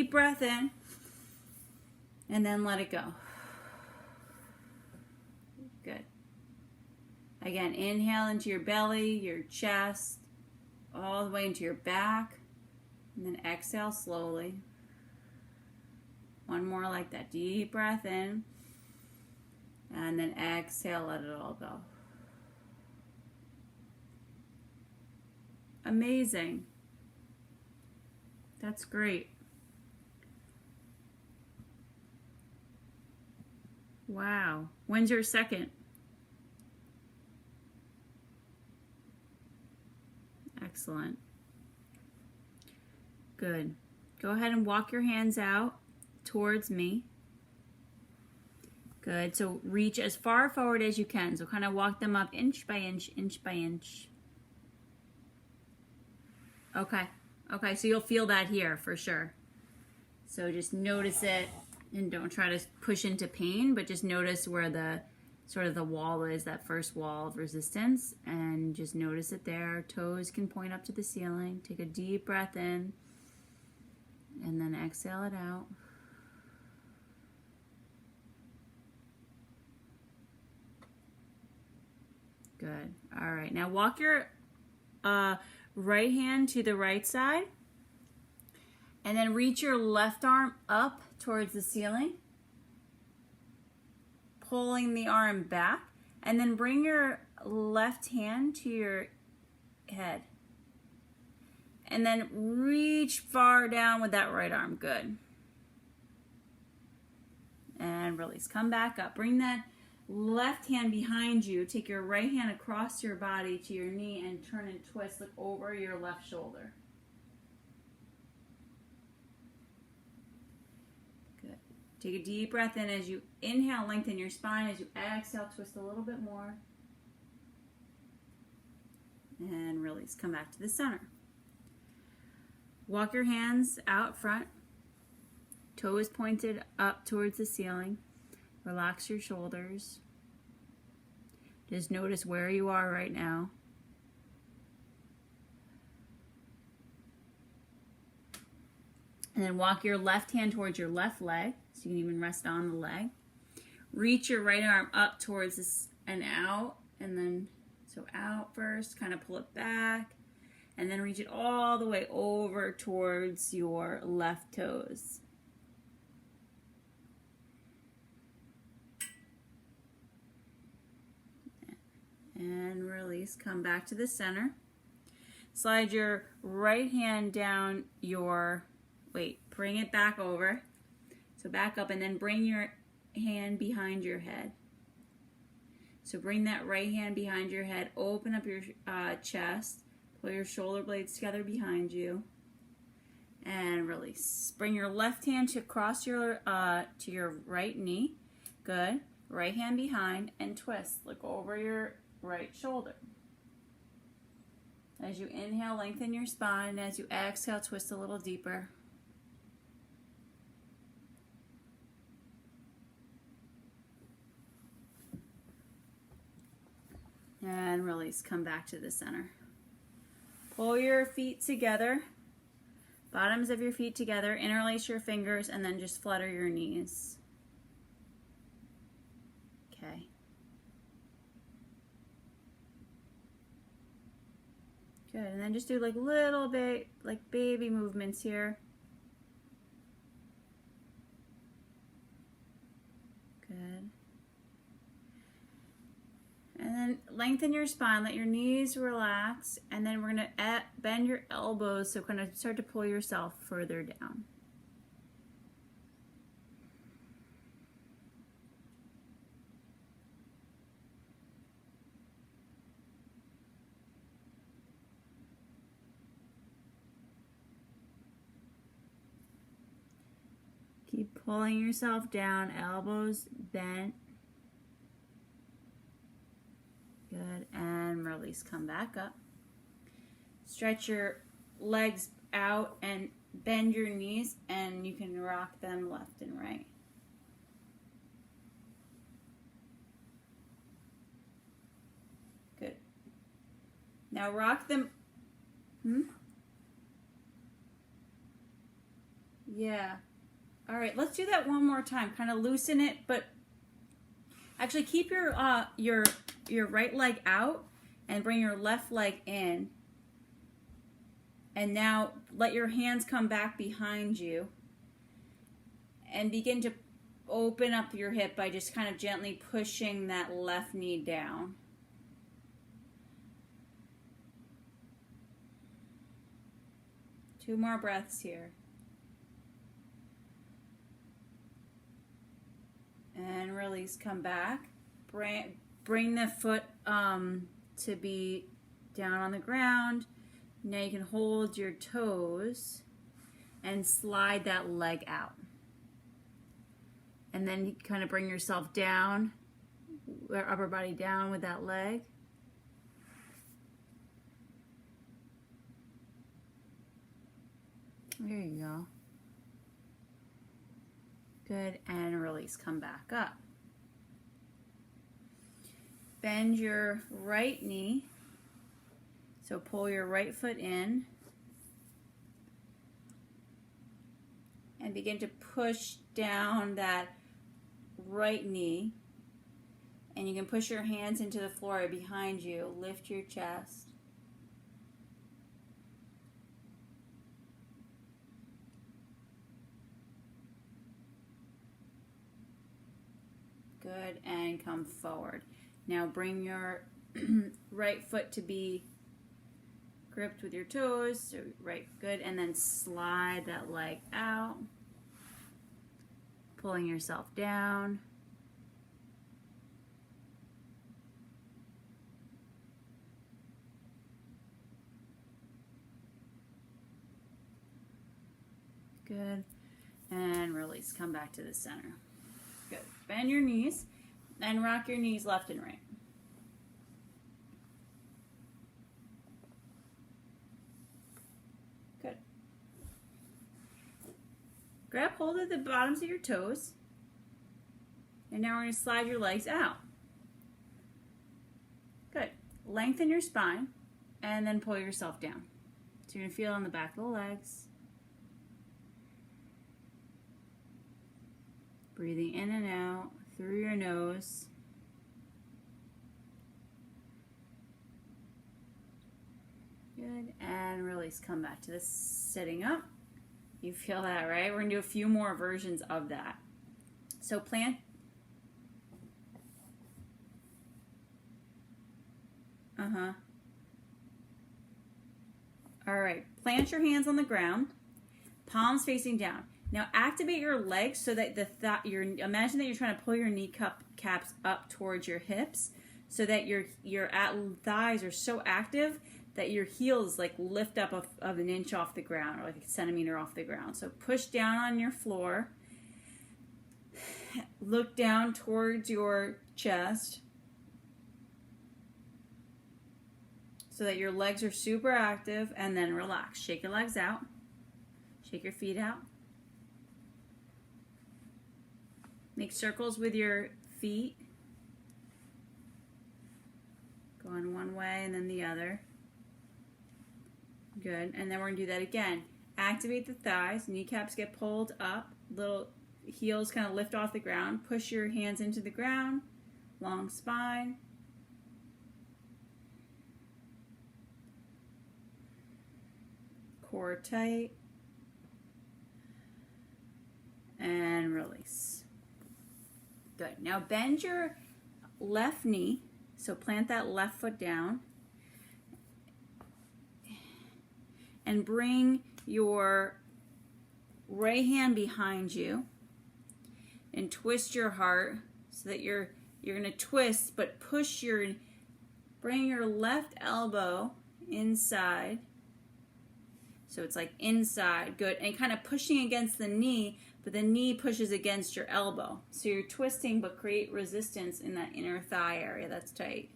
Deep breath in, and then let it go. Good. Again, inhale into your belly, your chest, all the way into your back, and then exhale slowly. One more like that. Deep breath in, and then exhale, let it all go. Amazing. That's great. Wow. When's your second? Excellent. Good. Go ahead and walk your hands out towards me. Good. So reach as far forward as you can. So kind of walk them up inch by inch, inch by inch. Okay. Okay, so you'll feel that here for sure. So just notice it and don't try to push into pain, but just notice where the sort of the wall is, that first wall of resistance, and just notice it there. Toes can point up to the ceiling. Take a deep breath in and then exhale it out. Good. All right, now walk your right hand to the right side, and then reach your left arm up towards the ceiling, pulling the arm back, and then bring your left hand to your head, and then reach far down with that right arm. Good. And release. Come back up. Bring that left hand behind you. Take your right hand across your body to your knee and turn and twist. Look over your left shoulder. Good. Take a deep breath in. As you inhale, lengthen your spine. As you exhale, twist a little bit more. And release. Come back to the center. Walk your hands out front. Toes pointed up towards the ceiling. Relax your shoulders. Just notice where you are right now. And then walk your left hand towards your left leg, so you can even rest on the leg. Reach your right arm up towards this and out, and then so out first, kind of pull it back, and then reach it all the way over towards your left toes. And release. Come back to the center. Slide your right hand down your, bring it back over. So back up, and then bring your hand behind your head. So bring that right hand behind your head. Open up your chest. Pull your shoulder blades together behind you. And release. Bring your left hand to across your to your right knee. Good. Right hand behind and twist. Look over your right shoulder. As you inhale, lengthen your spine. As you exhale, twist a little deeper. And release. Come back to the center. Pull your feet together. Bottoms of your feet together. Interlace your fingers and then just flutter your knees. Okay. Good, and then just do like little bit, like baby movements here. Good. And then lengthen your spine, let your knees relax, and then we're gonna bend your elbows, so kind of start to pull yourself further down. Keep pulling yourself down, elbows bent. Good, and release, come back up. Stretch your legs out and bend your knees, and you can rock them left and right. Good. Now rock them. Yeah. All right, let's do that one more time. Kind of loosen it, but actually keep your right leg out and bring your left leg in. And now let your hands come back behind you and begin to open up your hip by just kind of gently pushing that left knee down. Two more breaths here. And release, come back. Bring the foot to be down on the ground. Now you can hold your toes and slide that leg out. And then you kind of bring yourself down, upper body down with that leg. There you go. Good, and release, come back up. Bend your right knee. So pull your right foot in and begin to push down that right knee. And you can push your hands into the floor behind you. Lift your chest. Good, and come forward. Now bring your right foot to be gripped with your toes. So right, good, and then slide that leg out, pulling yourself down. Good, and release. Come back to the center. Good. Bend your knees and rock your knees left and right. Good. Grab hold of the bottoms of your toes. And now we're going to slide your legs out. Good. Lengthen your spine and then pull yourself down. So you're going to feel on the back of the legs. Breathing in and out through your nose. Good, and release. Come back to this sitting up. You feel that, right? We're gonna do a few more versions of that. So plant. All right, plant your hands on the ground, palms facing down. Now activate your legs so that imagine that you're trying to pull your knee caps up towards your hips so that your thighs are so active that your heels like lift up of an inch off the ground or like a centimeter off the ground. So push down on your floor. Look down towards your chest so that your legs are super active, and then relax. Shake your legs out. Shake your feet out. Make circles with your feet. Going one way and then the other. Good. And then we're going to do that again. Activate the thighs. Kneecaps get pulled up. Little heels kind of lift off the ground. Push your hands into the ground. Long spine. Core tight. And release. Good. Now bend your left knee. So plant that left foot down. And bring your right hand behind you. And twist your heart so that you're going to twist, but bring your left elbow inside. So it's like inside. Good. And kind of pushing against the knee, but the knee pushes against your elbow. So you're twisting, but create resistance in that inner thigh area. That's tight.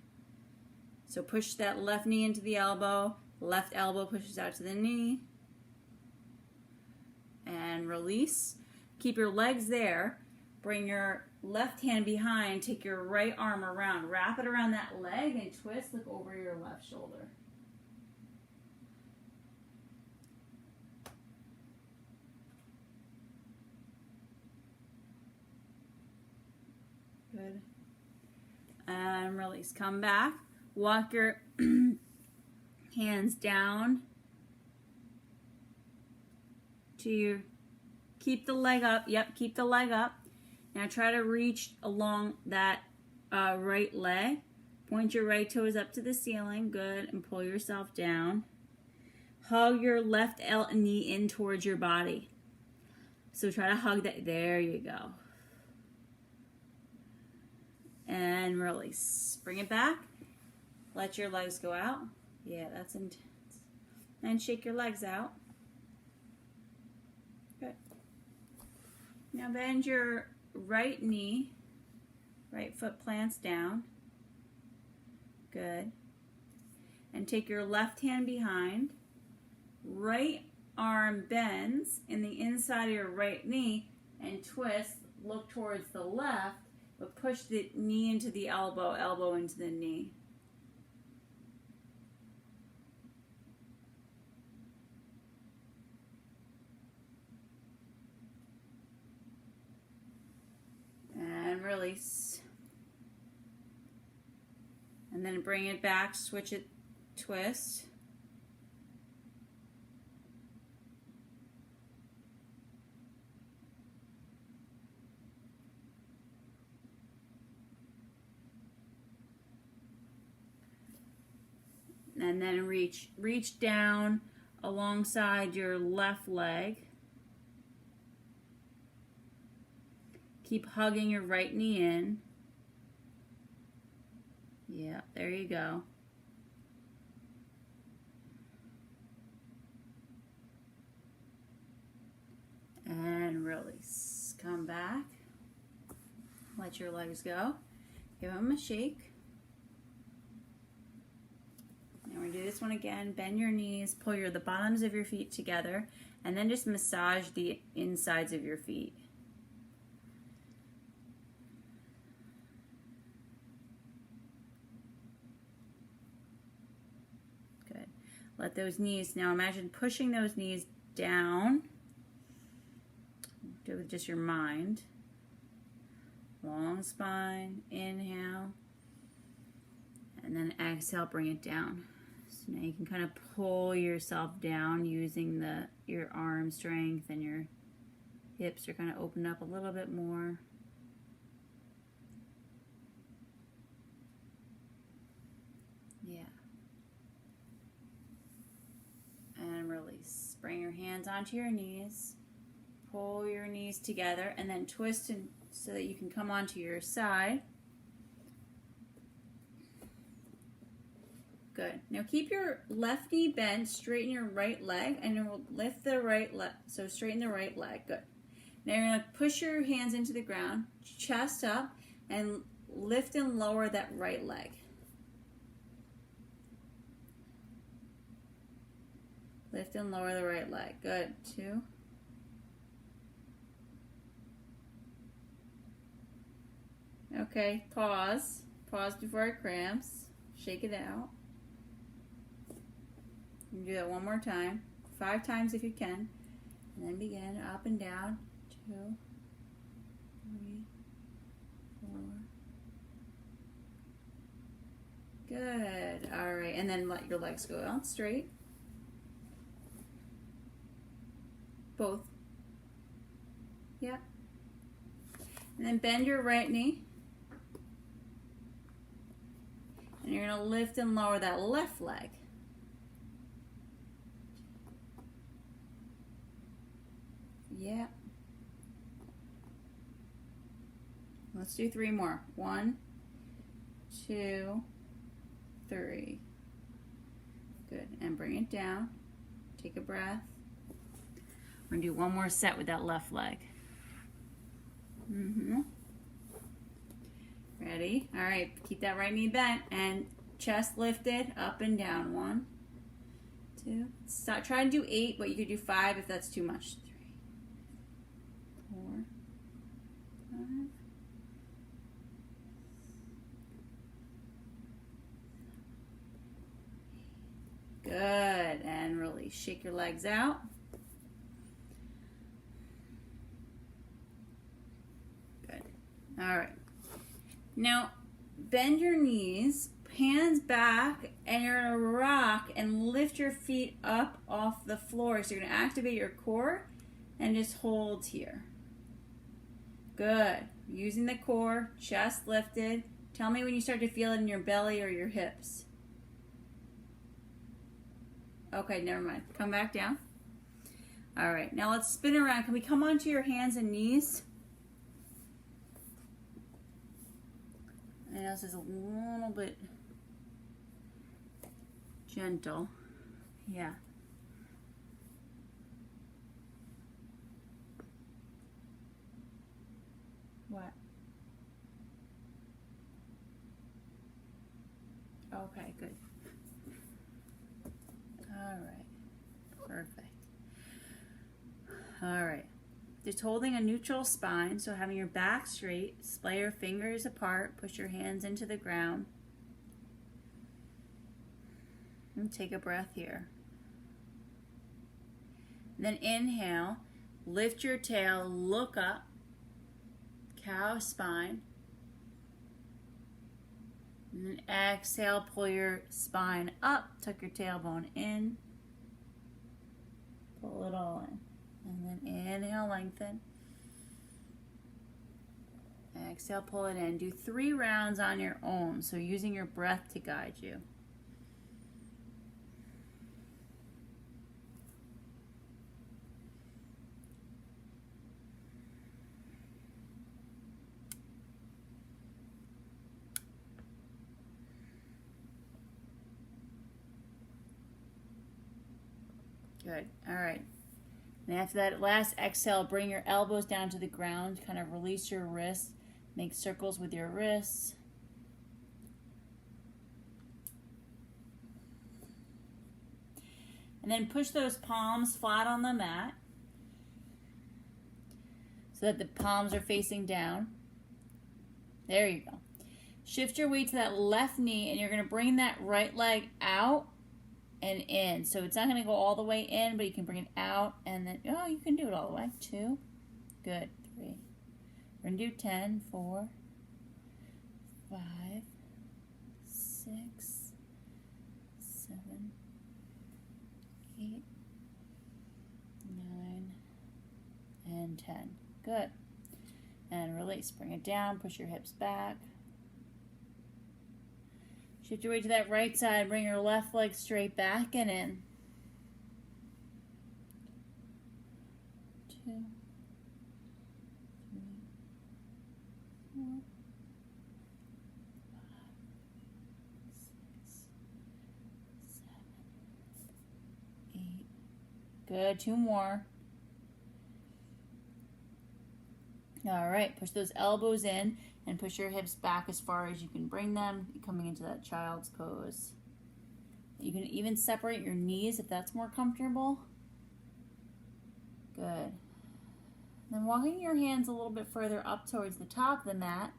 So push that left knee into the elbow. Left elbow pushes out to the knee. And release. Keep your legs there. Bring your left hand behind. Take your right arm around. Wrap it around that leg and twist. Look over your left shoulder. Good. And release. Come back. Walk your hands down to your, keep the leg up. Yep, keep the leg up. Now try to reach along that right leg. Point your right toes up to the ceiling. Good. And pull yourself down. Hug your left knee in towards your body. So try to hug that. There you go. And release. Bring it back. Let your legs go out. Yeah, that's intense. And shake your legs out. Good. Now bend your right knee. Right foot plants down. Good. And take your left hand behind. Right arm bends in the inside of your right knee and twist. Look towards the left, but push the knee into the elbow, elbow into the knee. And release. And then bring it back, switch it, twist. And then reach down alongside your left leg. Keep hugging your right knee in. Yeah, there you go. And release. Come back. Let your legs go. Give them a shake. Now we're going to do this one again. Bend your knees, pull the bottoms of your feet together, and then just massage the insides of your feet. Good. Let those knees, now imagine pushing those knees down. Do it with just your mind. Long spine, inhale, and then exhale, bring it down. So now you can kind of pull yourself down using your arm strength, and your hips are kind of opened up a little bit more. Yeah. And release. Bring your hands onto your knees. Pull your knees together and then twist so that you can come onto your side. Good. Now keep your left knee bent, straighten your right leg, and then we'll lift the right leg. So straighten the right leg. Good. Now you're going to push your hands into the ground, chest up, and lift and lower that right leg. Lift and lower the right leg. Good. 2. Okay, pause. Pause before it cramps. Shake it out. You can do that one more time. 5 times if you can. And then begin up and down. 2, 3, 4. Good. All right. And then let your legs go out straight. Both. Yep. And then bend your right knee. And you're going to lift and lower that left leg. Yeah. Let's do 3 more. 1, 2, 3. Good. And bring it down. Take a breath. We're going to do one more set with that left leg. Ready? All right. Keep that right knee bent and chest lifted up and down. 1, 2. Stop. Try to do 8, but you could do 5 if that's too much. 3, 4, 5. Good. And release. Shake your legs out. Good. All right. Now, bend your knees, hands back, and you're gonna rock and lift your feet up off the floor. So you're gonna activate your core and just hold here. Good. Using the core, chest lifted. Tell me when you start to feel it in your belly or your hips. Okay, never mind. Come back down. All right, now let's spin around. Can we come onto your hands and knees? I know this is a little bit gentle. Yeah. What? Okay, good. All right. Perfect. All right. Just holding a neutral spine, so having your back straight, splay your fingers apart, push your hands into the ground. And take a breath here. And then inhale, lift your tail, look up, cow spine. And then exhale, pull your spine up, tuck your tailbone in, pull it all in. And then inhale, lengthen. Exhale, pull it in. Do 3 rounds on your own, so using your breath to guide you. Good. All right. And after that last exhale, bring your elbows down to the ground, kind of release your wrists, make circles with your wrists. And then push those palms flat on the mat so that the palms are facing down. There you go. Shift your weight to that left knee, and you're going to bring that right leg out and in. So it's not going to go all the way in, but you can bring it out and then, oh, you can do it all the way. 2. Good. 3. We're going to do 10. 4, 5, 6, 7, 8, 9, and 10. Good. And release. Bring it down. Push your hips back. Shift your weight to that right side. Bring your left leg straight back and in. 2, 3, 4, 5, 6, 7, 8. Good. 2 more. All right. Push those elbows in. And push your hips back as far as you can bring them, coming into that child's pose. You can even separate your knees if that's more comfortable. Good. Then walking your hands a little bit further up towards the top of the mat.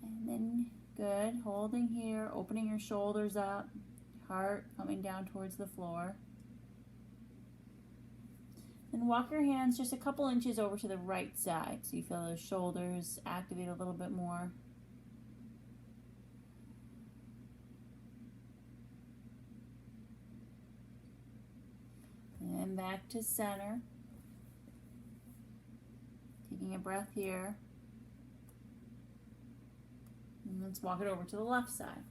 And then, good, holding here, opening your shoulders up, heart coming down towards the floor. And walk your hands just a couple inches over to the right side so you feel those shoulders activate a little bit more. And back to center. Taking a breath here. And let's walk it over to the left side.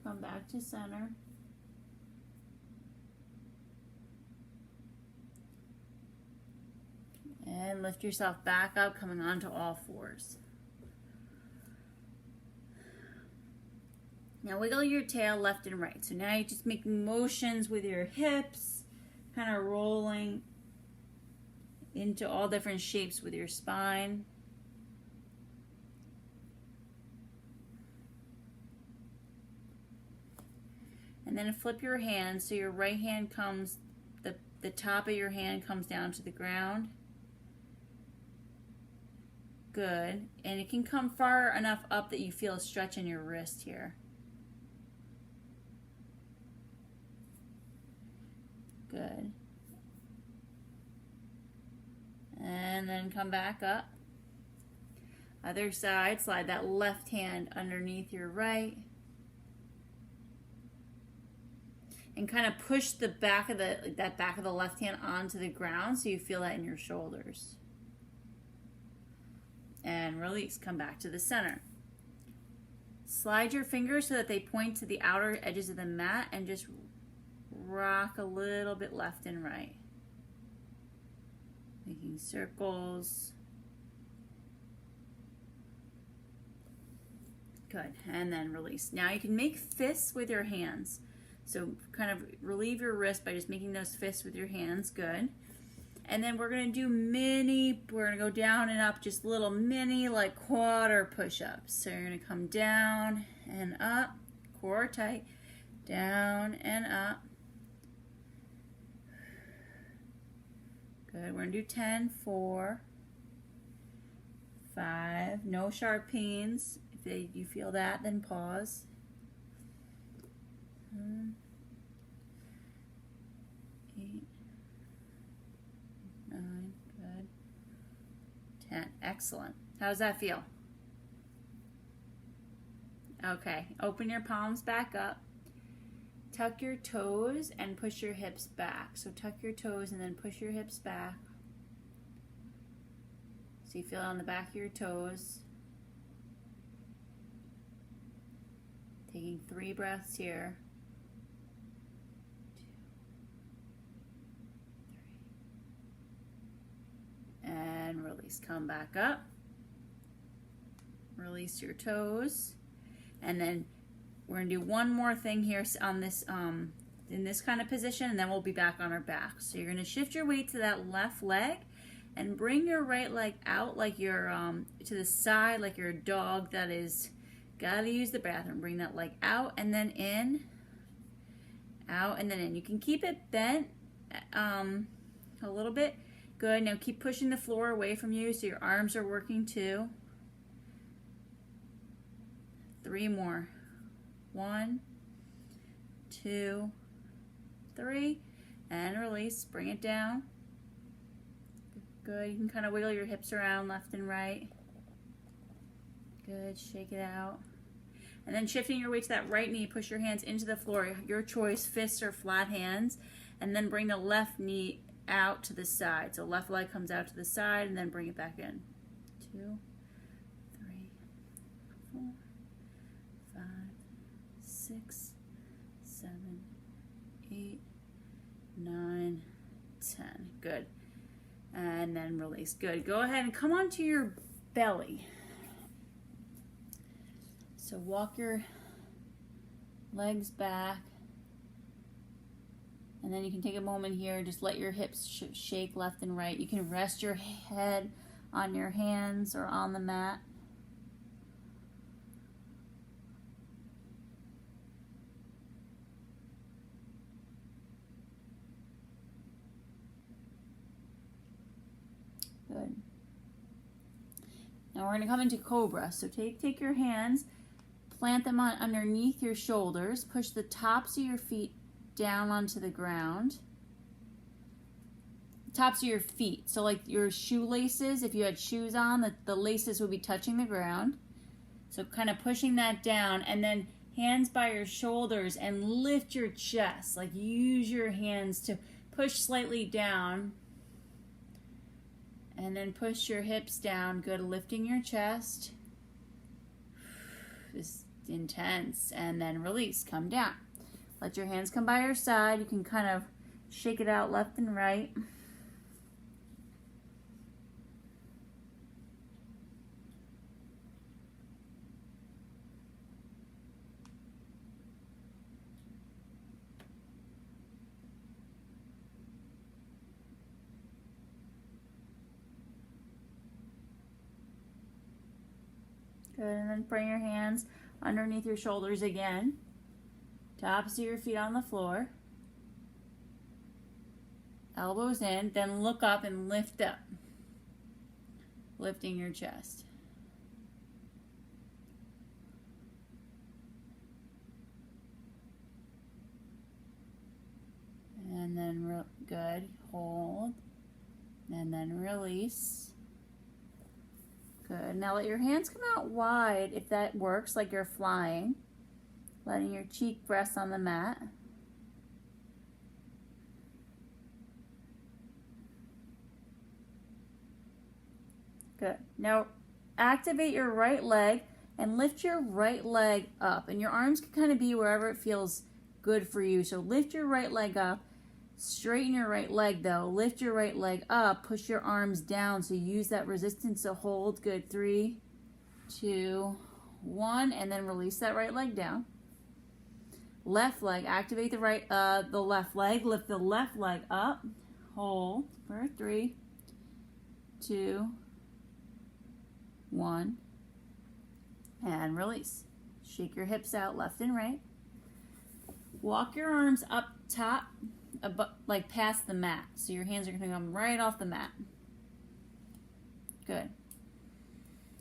Come back to center. And lift yourself back up, coming onto all fours. Now wiggle your tail left and right. So now you just make motions with your hips, kind of rolling into all different shapes with your spine. And then flip your hands so your right hand comes, the top of your hand comes down to the ground. Good. And it can come far enough up that you feel a stretch in your wrist here. Good. And then come back up. Other side, slide that left hand underneath your right. And kind of push the back of that back of the left hand onto the ground so you feel that in your shoulders. And release, come back to the center. Slide your fingers so that they point to the outer edges of the mat and just rock a little bit left and right. Making circles. Good, and then release. Now you can make fists with your hands. So kind of relieve your wrist by just making those fists with your hands, good. And then we're gonna do we're gonna go down and up, just little mini like quarter push-ups. So you're gonna come down and up, core tight, down and up. Good, we're gonna do 10, 4, 5, no sharp pains. If you feel that, then pause. 8, 9, good. 10, excellent. How does that feel? Okay, open your palms back up. Tuck your toes and push your hips back. So tuck your toes and then push your hips back. So you feel it on the back of your toes. Taking 3 breaths here. 2, 3. And release. Come back up. Release your toes. And then we're going to do one more thing here on this in this kind of position, and then we'll be back on our back. So you're going to shift your weight to that left leg and bring your right leg out like you're to the side, like you're a dog that is gotta use the bathroom. Bring that leg out and then in, out and then in. You can keep it bent a little bit. Good. Now keep pushing the floor away from you so your arms are working too. 3 more. 1, 2, 3, and release. Bring it down. Good. You can kind of wiggle your hips around left and right. Good. Shake it out. And then shifting your weight to that right knee, push your hands into the floor. Your choice, fists or flat hands. And then bring the left knee out to the side. So left leg comes out to the side and then bring it back in. 2, 3, 4, 5, 6, 7, 8, 9, 10. Good. And then release. Good. Go ahead and come onto your belly. So walk your legs back. And then you can take a moment here, just let your hips shake left and right. You can rest your head on your hands or on the mat. Good. Now we're going to come into Cobra. So take your hands, plant them on underneath your shoulders, push the tops of your feet down onto the ground. Tops of your feet. So like your shoelaces, if you had shoes on, the laces would be touching the ground. So kind of pushing that down, and then hands by your shoulders and lift your chest. Like use your hands to push slightly down. And then push your hips down. Good, lifting your chest. This is intense. And then release, come down. Let your hands come by your side. You can kind of shake it out left and right. Good, and then bring your hands underneath your shoulders again. Tops of your feet on the floor. Elbows in, then look up and lift up. Lifting your chest. And then good. Hold. And then release. Good. Now let your hands come out wide if that works, like you're flying. Letting your cheek rest on the mat. Good. Now activate your right leg and lift your right leg up. And your arms can kind of be wherever it feels good for you. So lift your right leg up. Straighten your right leg though. Lift your right leg up. Push your arms down. So use that resistance to hold. Good. 3, 2, 1. And then release that right leg down. Left leg. Activate the left leg. Lift the left leg up. Hold for 3, 2, 1. And release. Shake your hips out left and right. Walk your arms up top, like past the mat. So your hands are going to come right off the mat. Good.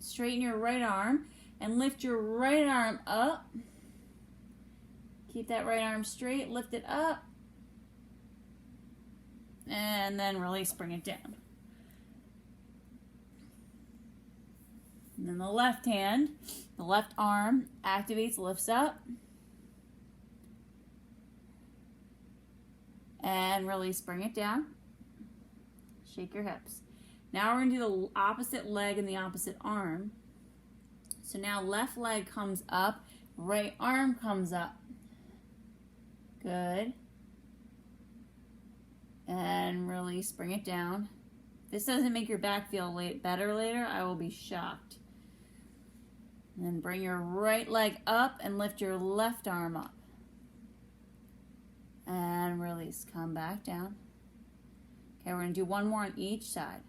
Straighten your right arm and lift your right arm up. Keep that right arm straight. Lift it up. And then release, bring it down. And then the left hand, the left arm activates, lifts up. And release, bring it down. Shake your hips. Now we're going to do the opposite leg and the opposite arm. So now left leg comes up, right arm comes up. Good. And release, bring it down. If this doesn't make your back feel better later, I will be shocked. And then bring your right leg up and lift your left arm up. And release, come back down. Okay, we're going to do one more on each side.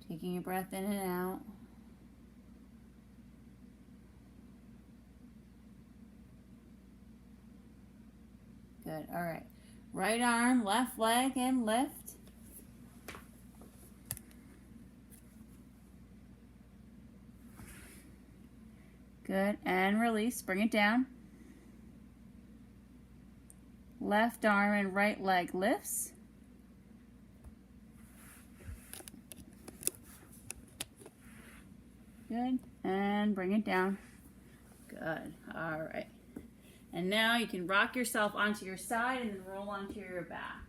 Taking your breath in and out. Good, all right. Right arm, left leg, and lift. Good, and release, bring it down. Left arm and right leg lifts. Good, and bring it down. Good, all right. And now you can rock yourself onto your side and then roll onto your back.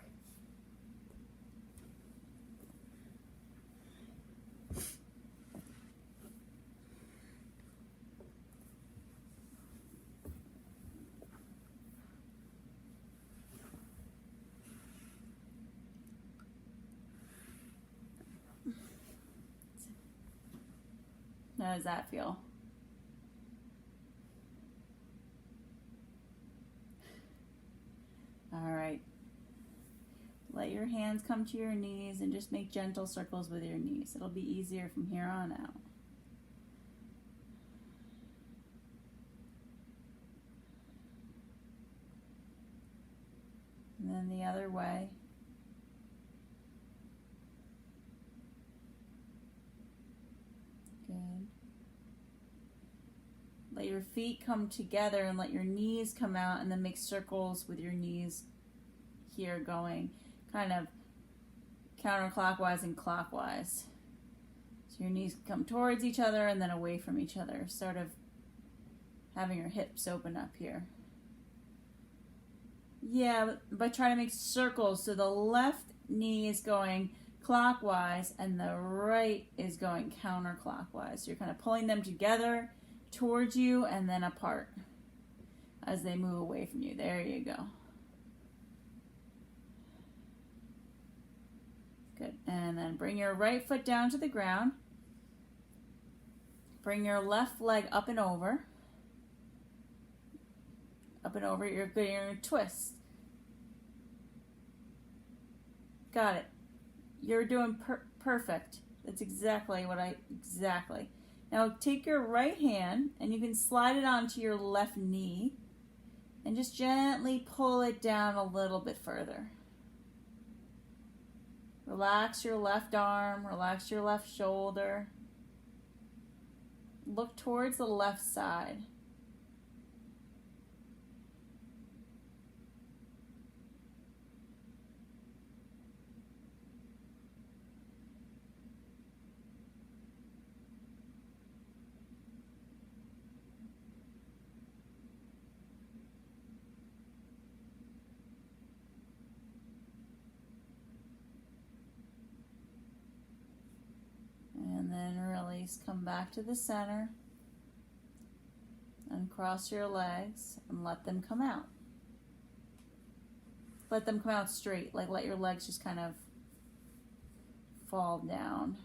How does that feel? All right. Let your hands come to your knees and just make gentle circles with your knees. It'll be easier from here on out. And then the other way. Good. Let your feet come together and let your knees come out, and then make circles with your knees here, going kind of counterclockwise and clockwise. So your knees come towards each other and then away from each other, sort of having your hips open up here. Yeah, but try to make circles so the left knee is going clockwise and the right is going counterclockwise. So you're kind of pulling them together towards you and then apart as they move away from you. There you go. Good. And then bring your right foot down to the ground. Bring your left leg up and over. Up and over. You're good. You're going to twist. Got it. You're doing perfect. That's exactly what exactly. Now take your right hand and you can slide it onto your left knee and just gently pull it down a little bit further. Relax your left arm, relax your left shoulder. Look towards the left side. release. Come back to the center. Uncross your legs and let them come out. Let them come out straight, like let your legs just kind of fall down.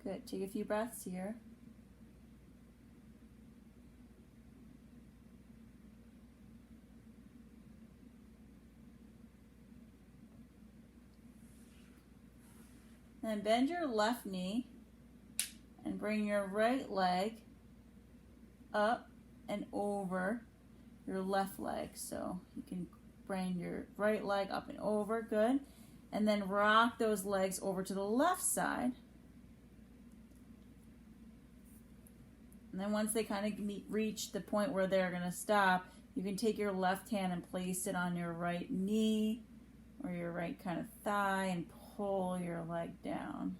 Good. Take a few breaths here. Then bend your left knee and bring your right leg up and over your left leg. So you can bring your right leg up and over, good. And then rock those legs over to the left side. And then once they kind of reach the point where they're going to stop, you can take your left hand and place it on your right knee or your right kind of thigh and pull your leg down.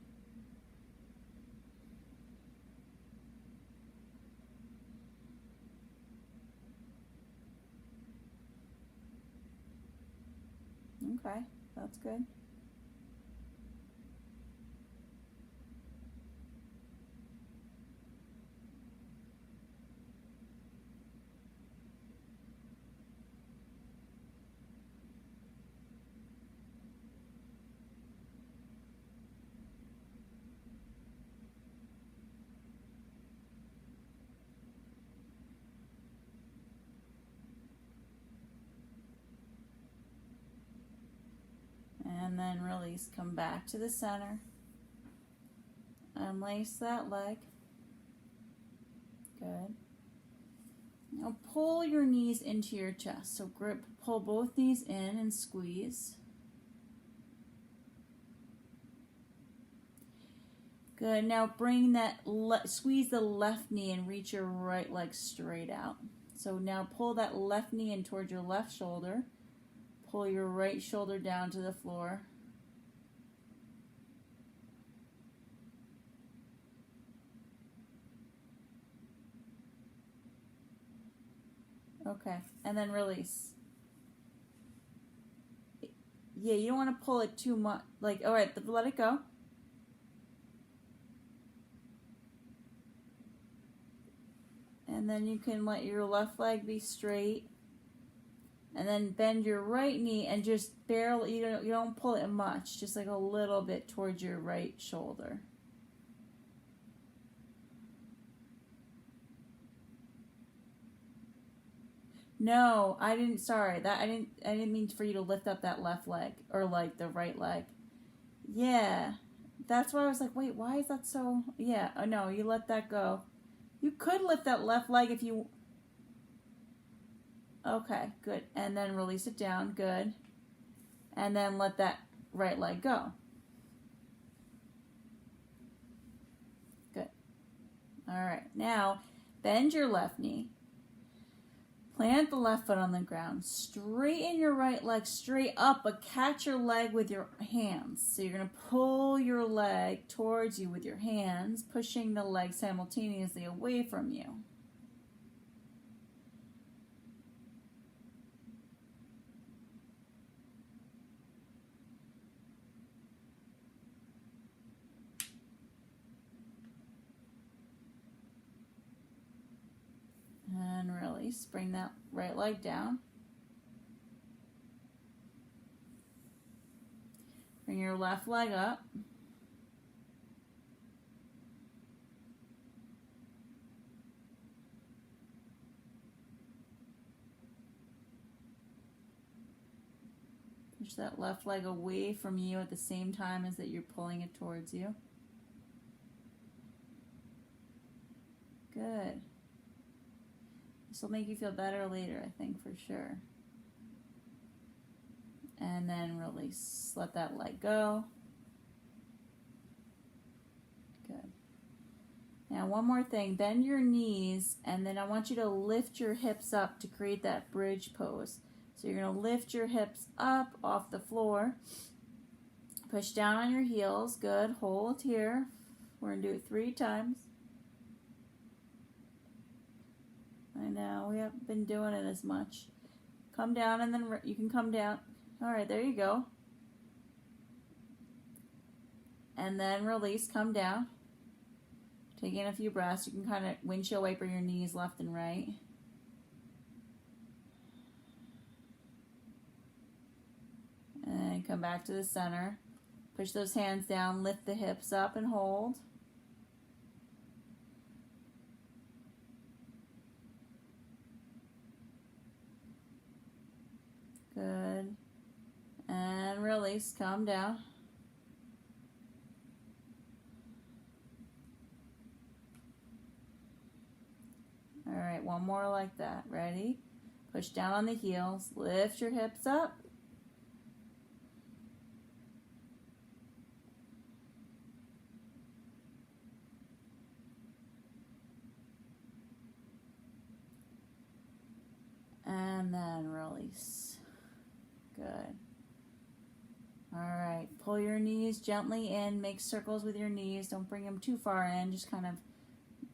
Okay, that's good. And then release, come back to the center. Unlace that leg. Good. Now pull your knees into your chest. So grip, pull both knees in and squeeze. Good. Now bring that, squeeze the left knee and reach your right leg straight out. So now pull that left knee in toward your left shoulder. Pull your right shoulder down to the floor. Okay, and then release. Yeah, you don't want to pull it too much. Like, all right, let it go. And then you can let your left leg be straight. And then bend your right knee and just barely, you don't pull it much, just like a little bit towards your right shoulder. No, I didn't, sorry, I didn't mean for you to lift up that left leg, or like the right leg. Yeah, that's why I was like, wait, why is that so, yeah, oh no, you let that go. You could lift that left leg if you, okay, good, and then release it down, good, and then let that right leg go. Good. All right, now bend your left knee. Plant the left foot on the ground. Straighten your right leg straight up, but catch your leg with your hands. So you're going to pull your leg towards you with your hands, pushing the leg simultaneously away from you. And release. Bring that right leg down. Bring your left leg up. Push that left leg away from you at the same time as that you're pulling it towards you. Good. This will make you feel better later, I think, for sure. And then release. Let that leg go. Good. Now one more thing. Bend your knees, and then I want you to lift your hips up to create that bridge pose. So you're going to lift your hips up off the floor. Push down on your heels. Good. Hold here. We're going to do it 3 times. I know, we haven't been doing it as much. Come down, and then you can come down. All right, there you go. And then release, come down. Take in a few breaths. You can kind of windshield wiper your knees left and right. And come back to the center. Push those hands down, lift the hips up and hold. Good. And release, calm down. All right, one more like that. Ready? Push down on the heels, lift your hips up. And then release. Good. All right, pull your knees gently in, make circles with your knees. Don't bring them too far in, just kind of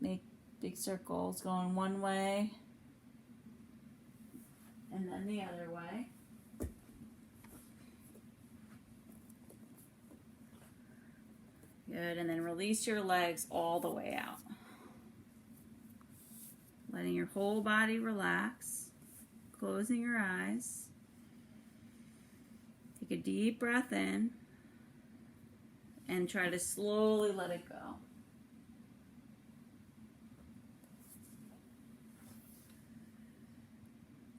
make big circles going one way and then the other way. Good, and then release your legs all the way out. Letting your whole body relax, closing your eyes. Take a deep breath in and try to slowly let it go.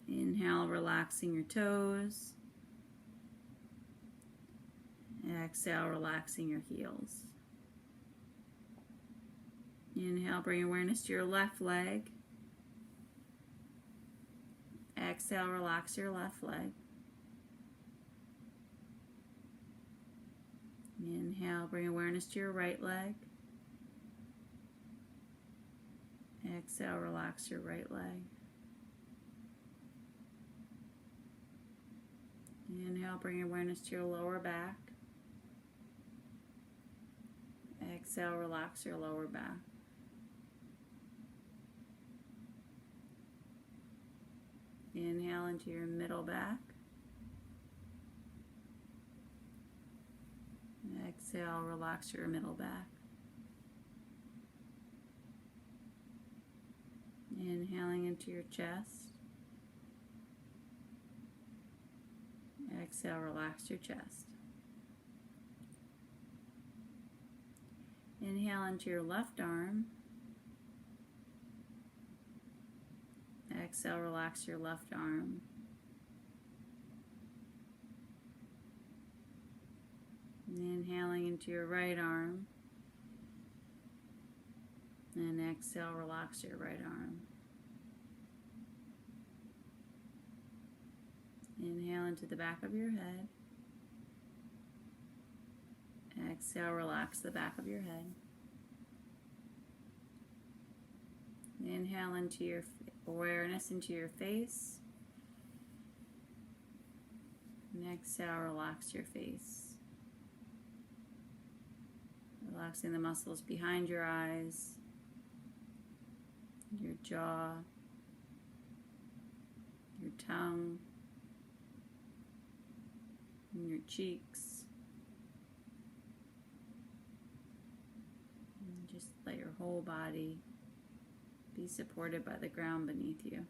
Inhale, relaxing your toes. Exhale, relaxing your heels. Inhale, bring awareness to your left leg. Exhale, relax your left leg. Inhale, bring awareness to your right leg. Exhale, relax your right leg. Inhale, bring awareness to your lower back. Exhale, relax your lower back. Inhale into your middle back. Exhale, relax your middle back. Inhaling into your chest. Exhale, relax your chest. Inhale into your left arm. Exhale, relax your left arm. Inhaling into your right arm. And exhale, relax your right arm. Inhale into the back of your head. Exhale, relax the back of your head. Inhale into your awareness into your face. And exhale, relax your face. Relaxing the muscles behind your eyes, your jaw, your tongue, and your cheeks. And just let your whole body be supported by the ground beneath you.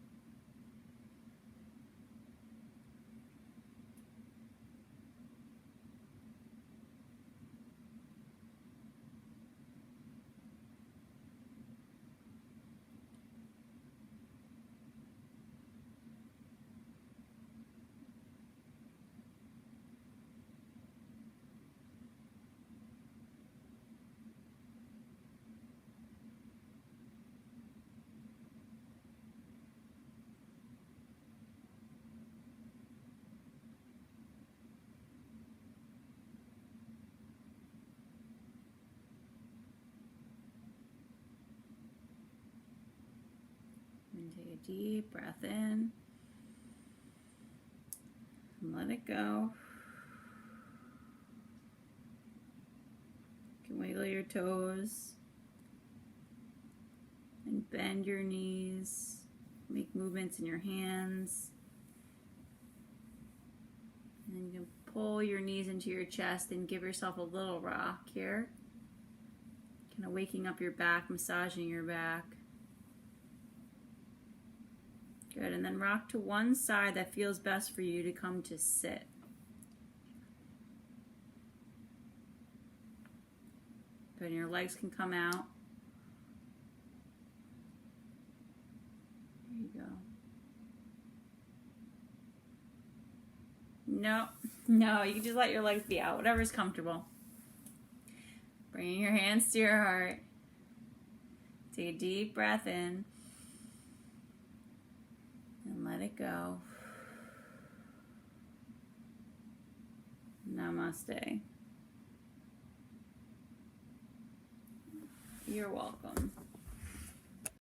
And take a deep breath in. And let it go. You can wiggle your toes. And bend your knees. Make movements in your hands. And then you can pull your knees into your chest and give yourself a little rock here. Kind of waking up your back, massaging your back. Good, and then rock to one side that feels best for you to come to sit. Good, and your legs can come out. There you go. No, you can just let your legs be out, whatever's comfortable. Bringing your hands to your heart. Take a deep breath in. And let it go. Namaste. You're welcome.